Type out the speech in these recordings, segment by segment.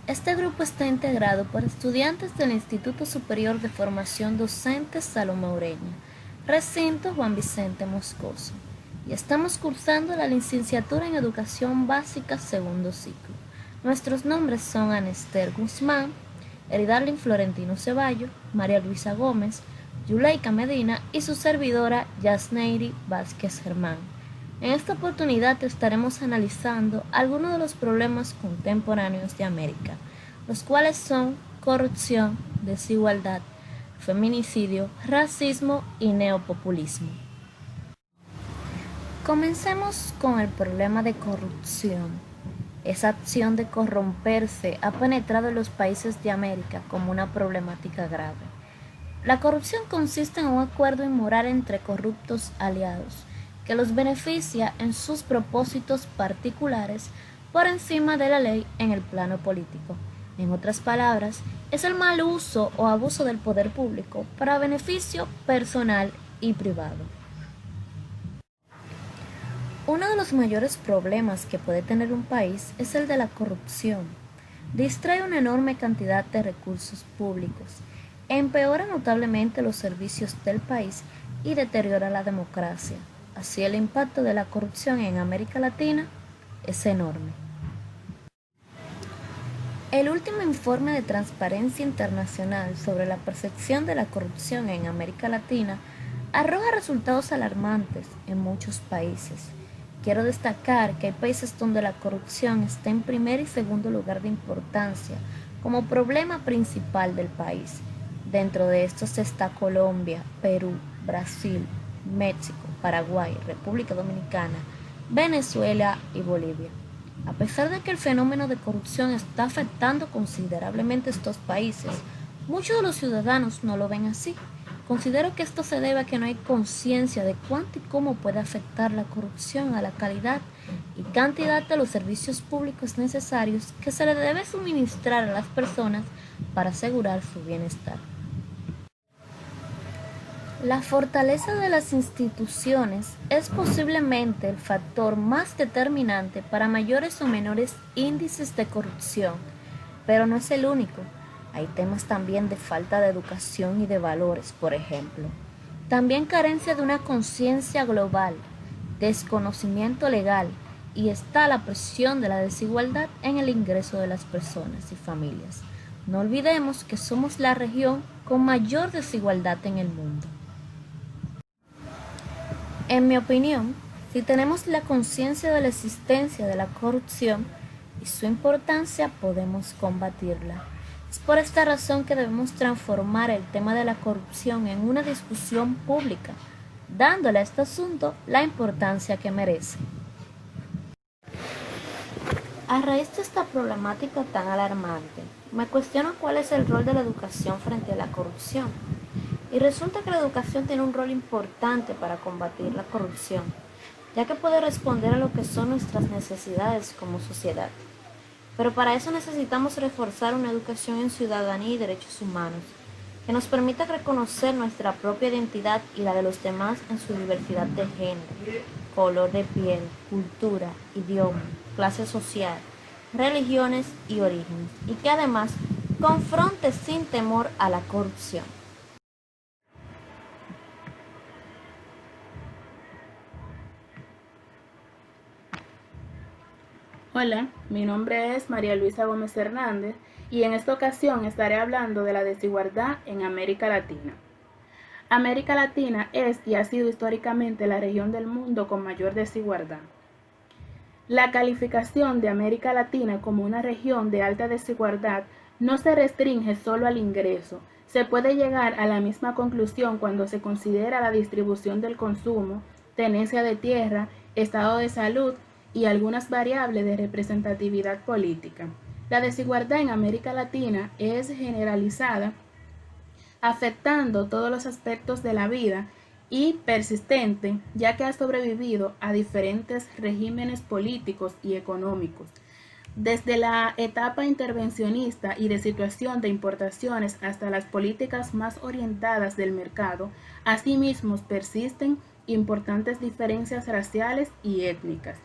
Este grupo está integrado por estudiantes del Instituto Superior de Formación Docente Salomé Ureña, recinto Juan Vicente Moscoso, y estamos cursando la licenciatura en Educación Básica segundo ciclo. Nuestros nombres son Anester Guzmán, Eridarlin Florentino Ceballo, María Luisa Gómez, Yuleika Medina y su servidora Yasneiri Vázquez Germán. En esta oportunidad estaremos analizando algunos de los problemas contemporáneos de América, los cuales son corrupción, desigualdad, feminicidio, racismo y neopopulismo. Comencemos con el problema de corrupción. Esa acción de corromperse ha penetrado en los países de América como una problemática grave. La corrupción consiste en un acuerdo inmoral entre corruptos aliados, que los beneficia en sus propósitos particulares por encima de la ley en el plano político. En otras palabras, es el mal uso o abuso del poder público para beneficio personal y privado. Uno de los mayores problemas que puede tener un país es el de la corrupción. Distrae una enorme cantidad de recursos públicos, empeora notablemente los servicios del país y deteriora la democracia. Así el impacto de la corrupción en América Latina es enorme. El último informe de Transparencia Internacional sobre la percepción de la corrupción en América Latina arroja resultados alarmantes en muchos países. Quiero destacar que hay países donde la corrupción está en primer y segundo lugar de importancia como problema principal del país. Dentro de estos está Colombia, Perú, Brasil, México, Paraguay, República Dominicana, Venezuela y Bolivia. A pesar de que el fenómeno de corrupción está afectando considerablemente estos países, muchos de los ciudadanos no lo ven así. Considero que esto se debe a que no hay conciencia de cuánto y cómo puede afectar la corrupción a la calidad y cantidad de los servicios públicos necesarios que se le debe suministrar a las personas para asegurar su bienestar. La fortaleza de las instituciones es posiblemente el factor más determinante para mayores o menores índices de corrupción, pero no es el único. Hay temas también de falta de educación y de valores, por ejemplo. También carencia de una conciencia global, desconocimiento legal y está la presión de la desigualdad en el ingreso de las personas y familias. No olvidemos que somos la región con mayor desigualdad en el mundo. En mi opinión, si tenemos la conciencia de la existencia de la corrupción y su importancia, podemos combatirla. Es por esta razón que debemos transformar el tema de la corrupción en una discusión pública, dándole a este asunto la importancia que merece. A raíz de esta problemática tan alarmante, me cuestiono cuál es el rol de la educación frente a la corrupción. Y resulta que la educación tiene un rol importante para combatir la corrupción, ya que puede responder a lo que son nuestras necesidades como sociedad. Pero para eso necesitamos reforzar una educación en ciudadanía y derechos humanos, que nos permita reconocer nuestra propia identidad y la de los demás en su diversidad de género, color de piel, cultura, idioma, clase social, religiones y orígenes, y que además confronte sin temor a la corrupción. Hola, mi nombre es María Luisa Gómez Hernández y en esta ocasión estaré hablando de la desigualdad en América Latina. América Latina es y ha sido históricamente la región del mundo con mayor desigualdad. La calificación de América Latina como una región de alta desigualdad no se restringe solo al ingreso, se puede llegar a la misma conclusión cuando se considera la distribución del consumo, tenencia de tierra, estado de salud y algunas variables de representatividad política. La desigualdad en América Latina es generalizada, afectando todos los aspectos de la vida y persistente, ya que ha sobrevivido a diferentes regímenes políticos y económicos. Desde la etapa intervencionista y de situación de importaciones hasta las políticas más orientadas del mercado, asimismo persisten importantes diferencias raciales y étnicas.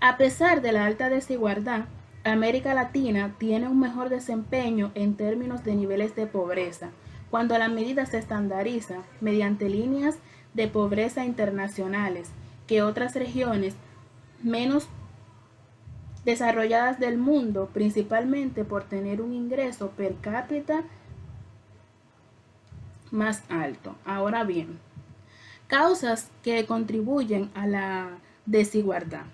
A pesar de la alta desigualdad, América Latina tiene un mejor desempeño en términos de niveles de pobreza, cuando la medida se estandariza mediante líneas de pobreza internacionales que otras regiones menos desarrolladas del mundo, principalmente por tener un ingreso per cápita más alto. Ahora bien, causas que contribuyen a la desigualdad.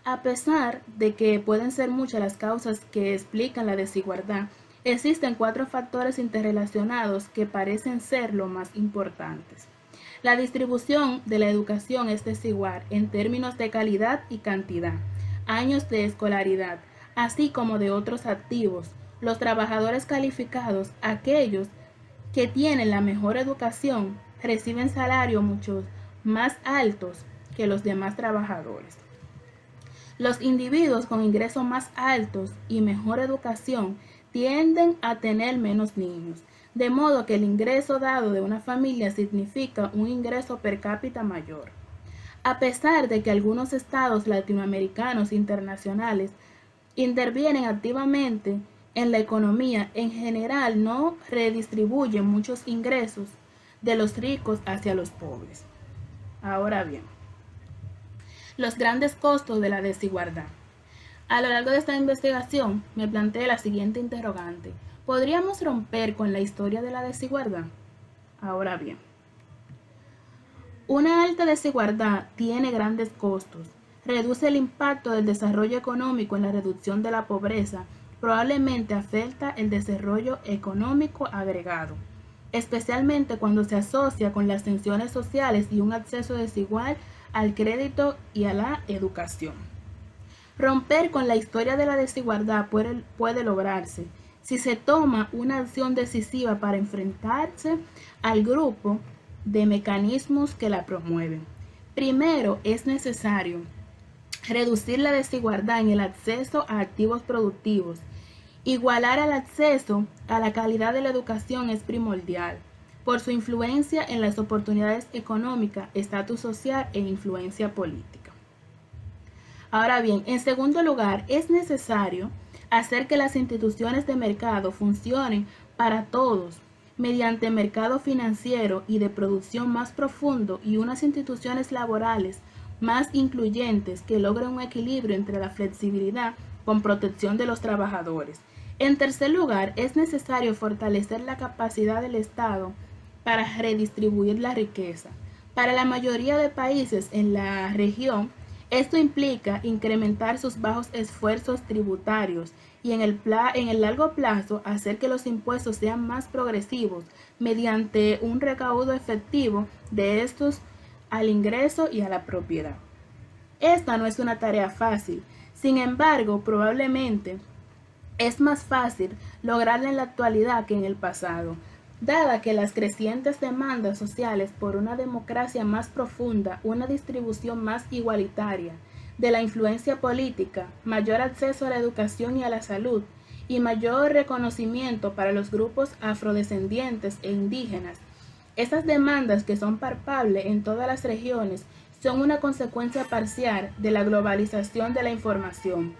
A pesar de que pueden ser muchas las causas que explican la desigualdad, existen 4 factores interrelacionados que parecen ser los más importantes. La distribución de la educación es desigual en términos de calidad y cantidad, años de escolaridad, así como de otros activos. Los trabajadores calificados, aquellos que tienen la mejor educación, reciben salarios mucho más altos que los demás trabajadores. Los individuos con ingresos más altos y mejor educación tienden a tener menos niños, de modo que el ingreso dado de una familia significa un ingreso per cápita mayor. A pesar de que algunos estados latinoamericanos internacionales intervienen activamente en la economía, en general no redistribuyen muchos ingresos de los ricos hacia los pobres. Ahora bien, los grandes costos de la desigualdad. A lo largo de esta investigación me planteé la siguiente interrogante: ¿podríamos romper con la historia de la desigualdad? Ahora bien, una alta desigualdad tiene grandes costos. Reduce el impacto del desarrollo económico en la reducción de la pobreza, probablemente afecta el desarrollo económico agregado, especialmente cuando se asocia con las tensiones sociales y un acceso desigual al crédito y a la educación. Romper con la historia de la desigualdad puede lograrse si se toma una acción decisiva para enfrentarse al grupo de mecanismos que la promueven. Primero, es necesario reducir la desigualdad en el acceso a activos productivos. Igualar el acceso a la calidad de la educación es primordial, por su influencia en las oportunidades económicas, estatus social e influencia política. Ahora bien, en segundo lugar, es necesario hacer que las instituciones de mercado funcionen para todos, mediante mercado financiero y de producción más profundo y unas instituciones laborales más incluyentes que logren un equilibrio entre la flexibilidad con protección de los trabajadores. En tercer lugar, es necesario fortalecer la capacidad del Estado para redistribuir la riqueza. Para la mayoría de países en la región, esto implica incrementar sus bajos esfuerzos tributarios y en el largo plazo hacer que los impuestos sean más progresivos mediante un recaudo efectivo de estos al ingreso y a la propiedad. Esta no es una tarea fácil, sin embargo, probablemente es más fácil lograrla en la actualidad que en el pasado, dada que las crecientes demandas sociales por una democracia más profunda, una distribución más igualitaria de la influencia política, mayor acceso a la educación y a la salud, y mayor reconocimiento para los grupos afrodescendientes e indígenas. Estas demandas, que son palpables en todas las regiones, son una consecuencia parcial de la globalización de la información,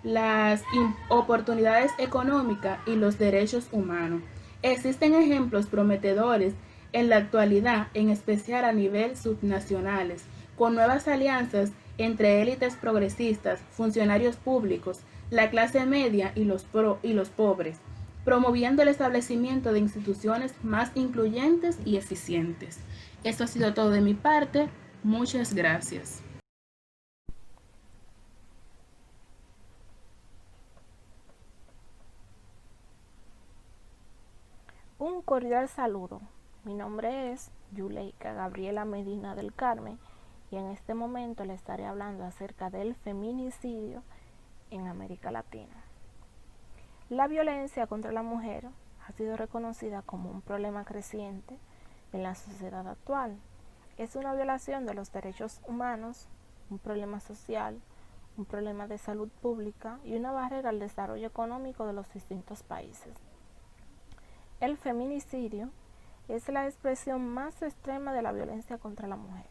las oportunidades económicas y los derechos humanos. Existen ejemplos prometedores en la actualidad, en especial a nivel subnacionales, con nuevas alianzas entre élites progresistas, funcionarios públicos, la clase media y los pobres, promoviendo el establecimiento de instituciones más incluyentes y eficientes. Esto ha sido todo de mi parte. Muchas gracias. Un cordial saludo. Mi nombre es Yuleika Gabriela Medina del Carmen y en este momento le estaré hablando acerca del feminicidio en América Latina. La violencia contra la mujer ha sido reconocida como un problema creciente en la sociedad actual. Es una violación de los derechos humanos, un problema social, un problema de salud pública y una barrera al desarrollo económico de los distintos países. El feminicidio es la expresión más extrema de la violencia contra la mujer.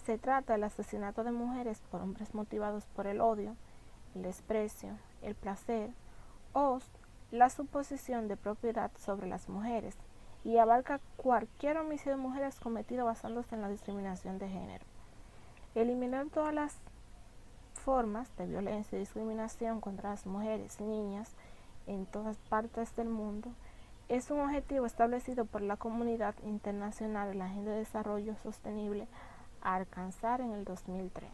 Se trata del asesinato de mujeres por hombres motivados por el odio, el desprecio, el placer o la suposición de propiedad sobre las mujeres y abarca cualquier homicidio de mujeres cometido basándose en la discriminación de género. Eliminar todas las formas de violencia y discriminación contra las mujeres y niñas en todas partes del mundo es un objetivo establecido por la comunidad internacional en la Agenda de Desarrollo Sostenible a alcanzar en el 2030.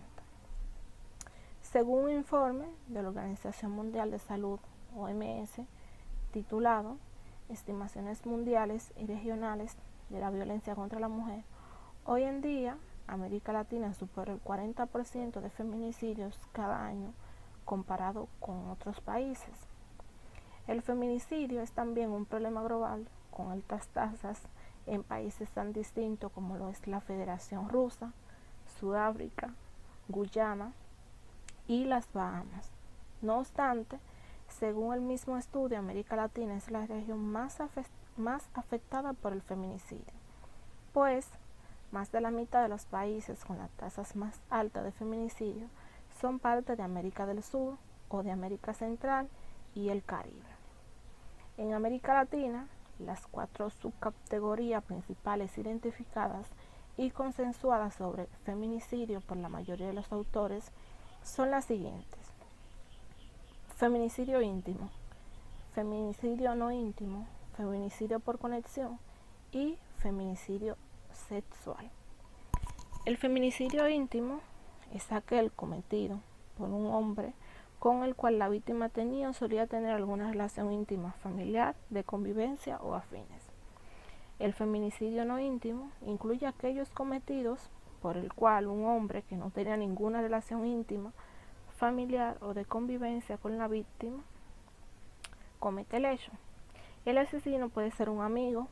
Según un informe de la Organización Mundial de Salud, OMS, titulado Estimaciones Mundiales y Regionales de la Violencia contra la Mujer, hoy en día América Latina supera el 40% de feminicidios cada año comparado con otros países. El feminicidio es también un problema global con altas tasas en países tan distintos como lo es la Federación Rusa, Sudáfrica, Guyana y las Bahamas. No obstante, según el mismo estudio, América Latina es la región más afectada por el feminicidio, pues más de la mitad de los países con las tasas más altas de feminicidio son parte de América del Sur o de América Central y el Caribe. En América Latina, las 4 subcategorías principales identificadas y consensuadas sobre feminicidio por la mayoría de los autores son las siguientes: feminicidio íntimo, feminicidio no íntimo, feminicidio por conexión y feminicidio sexual. El feminicidio íntimo es aquel cometido por un hombre con el cual la víctima tenía o solía tener alguna relación íntima, familiar, de convivencia o afines. El feminicidio no íntimo incluye aquellos cometidos por el cual un hombre que no tenía ninguna relación íntima, familiar o de convivencia con la víctima comete el hecho. El asesino puede ser un amigo,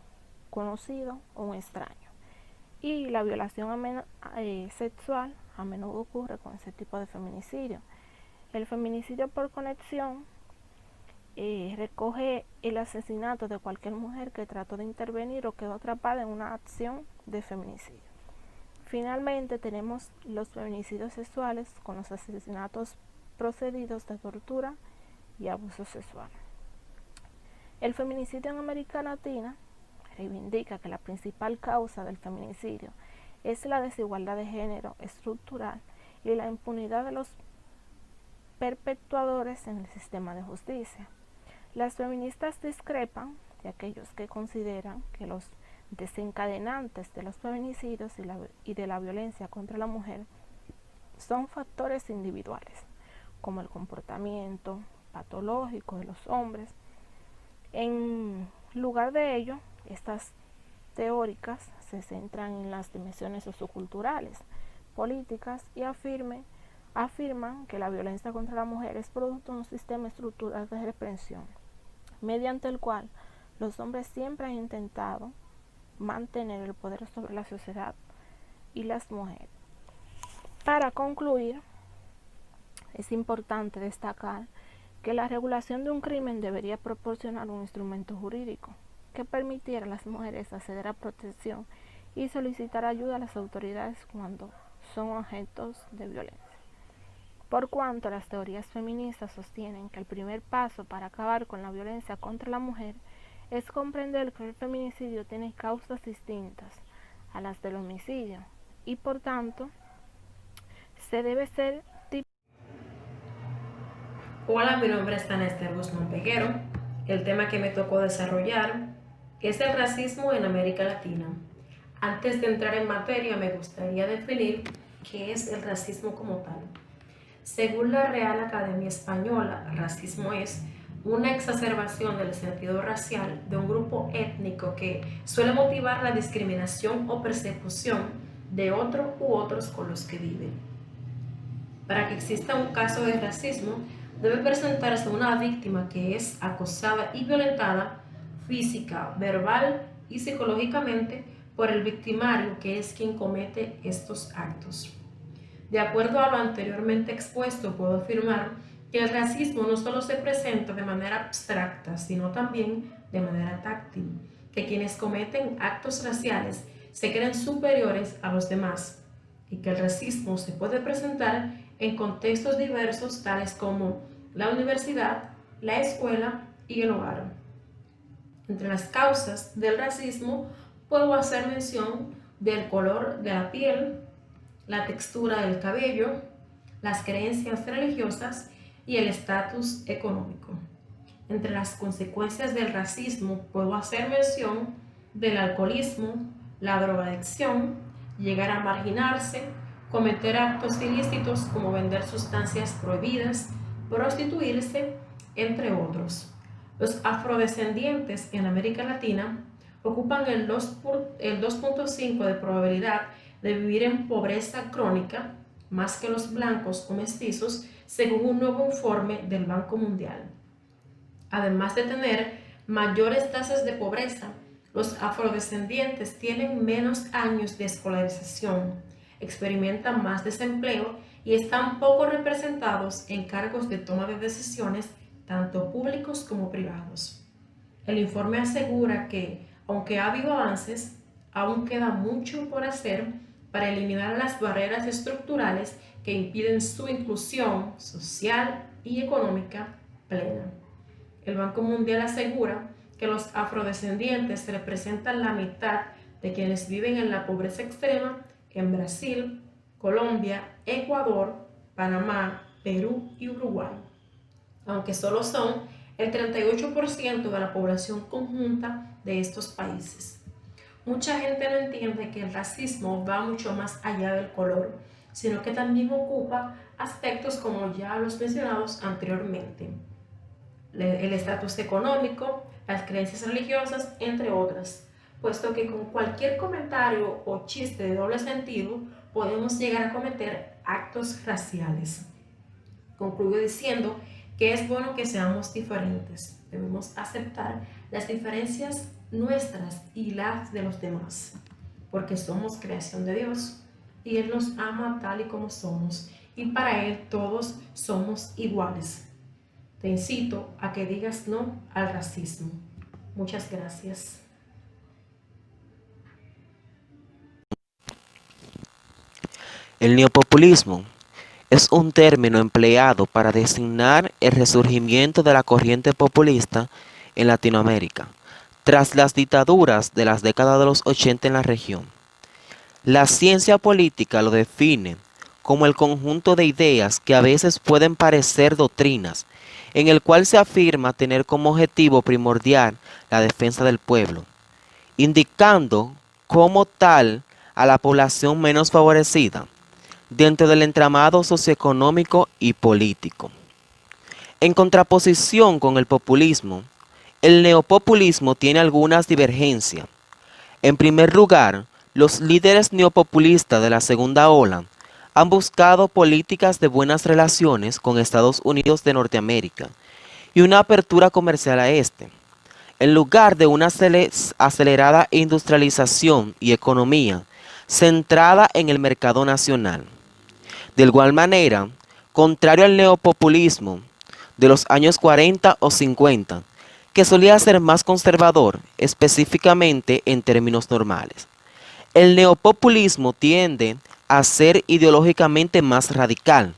conocido o un extraño. Y la violación sexual a menudo ocurre con ese tipo de feminicidio. El feminicidio por conexión recoge el asesinato de cualquier mujer que trató de intervenir o quedó atrapada en una acción de feminicidio. Finalmente tenemos los feminicidios sexuales con los asesinatos procedidos de tortura y abuso sexual. El feminicidio en América Latina reivindica que la principal causa del feminicidio es la desigualdad de género estructural y la impunidad de los perpetuadores en el sistema de justicia. Las feministas discrepan de aquellos que consideran que los desencadenantes de los feminicidios y de la violencia contra la mujer son factores individuales, como el comportamiento patológico de los hombres. En lugar de ello, estas teóricas se centran en las dimensiones socioculturales, políticas y afirman que la violencia contra la mujer es producto de un sistema estructural de represión, mediante el cual los hombres siempre han intentado mantener el poder sobre la sociedad y las mujeres. Para concluir, es importante destacar que la regulación de un crimen debería proporcionar un instrumento jurídico que permitiera a las mujeres acceder a protección y solicitar ayuda a las autoridades cuando son objetos de violencia. Por cuanto las teorías feministas sostienen que el primer paso para acabar con la violencia contra la mujer es comprender que el feminicidio tiene causas distintas a las del homicidio y por tanto se debe ser Hola, mi nombre es Ana Esther Guzmán Peguero. El tema que me tocó desarrollar es el racismo en América Latina. Antes de entrar en materia, me gustaría definir qué es el racismo como tal. Según la Real Academia Española, racismo es una exacerbación del sentido racial de un grupo étnico que suele motivar la discriminación o persecución de otro u otros con los que vive. Para que exista un caso de racismo, debe presentarse una víctima que es acosada y violentada física, verbal y psicológicamente por el victimario, que es quien comete estos actos. De acuerdo a lo anteriormente expuesto, puedo afirmar que el racismo no solo se presenta de manera abstracta, sino también de manera táctil, que quienes cometen actos raciales se creen superiores a los demás y que el racismo se puede presentar en contextos diversos tales como la universidad, la escuela y el hogar. Entre las causas del racismo puedo hacer mención del color de la piel, la textura del cabello, las creencias religiosas y el estatus económico. Entre las consecuencias del racismo puedo hacer mención del alcoholismo, la drogadicción, llegar a marginarse, cometer actos ilícitos como vender sustancias prohibidas, prostituirse, entre otros. Los afrodescendientes en América Latina ocupan el 2.5 de probabilidad de vivir en pobreza crónica, más que los blancos o mestizos, según un nuevo informe del Banco Mundial. Además de tener mayores tasas de pobreza, los afrodescendientes tienen menos años de escolarización, experimentan más desempleo y están poco representados en cargos de toma de decisiones, tanto públicos como privados. El informe asegura que, aunque ha habido avances, aún queda mucho por hacer para eliminar las barreras estructurales que impiden su inclusión social y económica plena. El Banco Mundial asegura que los afrodescendientes representan la mitad de quienes viven en la pobreza extrema en Brasil, Colombia, Ecuador, Panamá, Perú y Uruguay, aunque solo son el 38% de la población conjunta de estos países. Mucha gente no entiende que el racismo va mucho más allá del color, sino que también ocupa aspectos como ya los mencionados anteriormente. El estatus económico, las creencias religiosas, entre otras, puesto que con cualquier comentario o chiste de doble sentido podemos llegar a cometer actos raciales. Concluyo diciendo que es bueno que seamos diferentes. Debemos aceptar las diferencias nuestras y las de los demás, porque somos creación de Dios y Él nos ama tal y como somos, y para Él todos somos iguales. Te incito a que digas no al racismo. Muchas gracias. El neopopulismo es un término empleado para designar el resurgimiento de la corriente populista en Latinoamérica, tras las dictaduras de las décadas de los 80 en la región. La ciencia política lo define como el conjunto de ideas que a veces pueden parecer doctrinas, en el cual se afirma tener como objetivo primordial la defensa del pueblo, indicando como tal a la población menos favorecida dentro del entramado socioeconómico y político. En contraposición con el populismo, el neopopulismo tiene algunas divergencias. En primer lugar, los líderes neopopulistas de la segunda ola han buscado políticas de buenas relaciones con Estados Unidos de Norteamérica y una apertura comercial a este, en lugar de una acelerada industrialización y economía centrada en el mercado nacional. De igual manera, contrario al neopopulismo de los años 40 o 50, que solía ser más conservador, específicamente en términos normales, el neopopulismo tiende a ser ideológicamente más radical,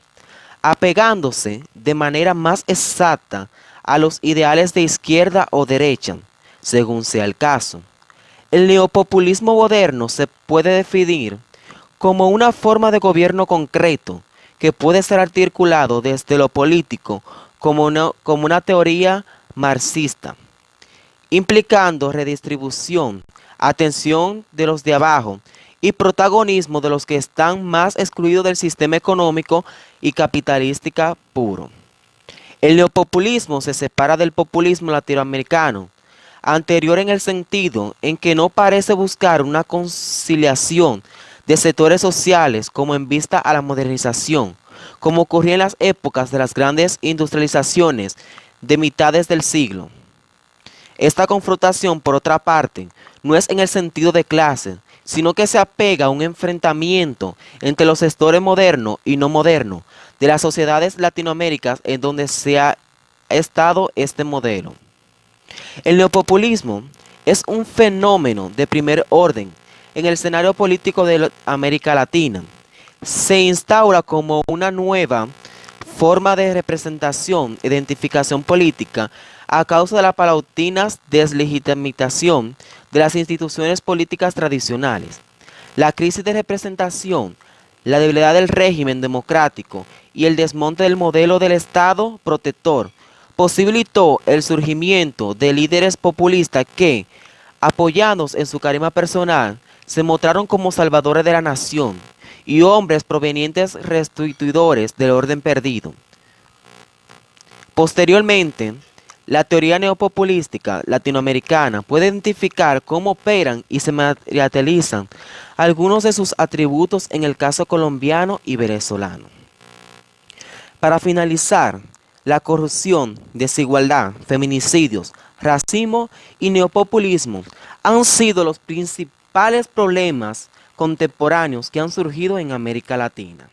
apegándose de manera más exacta a los ideales de izquierda o derecha, según sea el caso. El neopopulismo moderno se puede definir como una forma de gobierno concreto que puede ser articulado desde lo político como una teoría marxista, implicando redistribución, atención de los de abajo y protagonismo de los que están más excluidos del sistema económico y capitalística puro. El neopopulismo se separa del populismo latinoamericano, anterior en el sentido en que no parece buscar una conciliación de sectores sociales como en vista a la modernización, como ocurría en las épocas de las grandes industrializaciones de mitades del siglo. Esta confrontación, por otra parte, no es en el sentido de clase, sino que se apega a un enfrentamiento entre los sectores modernos y no modernos de las sociedades latinoamericanas en donde se ha estado este modelo. El neopopulismo es un fenómeno de primer orden en el escenario político de América Latina. Se instaura como una nueva forma de representación, identificación política, a causa de la paulatina deslegitimización de las instituciones políticas tradicionales. La crisis de representación, la debilidad del régimen democrático y el desmonte del modelo del Estado protector posibilitó el surgimiento de líderes populistas que, apoyados en su carisma personal, se mostraron como salvadores de la nación y hombres provenientes restituidores del orden perdido. Posteriormente, la teoría neopopulística latinoamericana puede identificar cómo operan y se materializan algunos de sus atributos en el caso colombiano y venezolano. Para finalizar, la corrupción, desigualdad, feminicidios, racismo y neopopulismo han sido los principales problemas contemporáneos que han surgido en América Latina.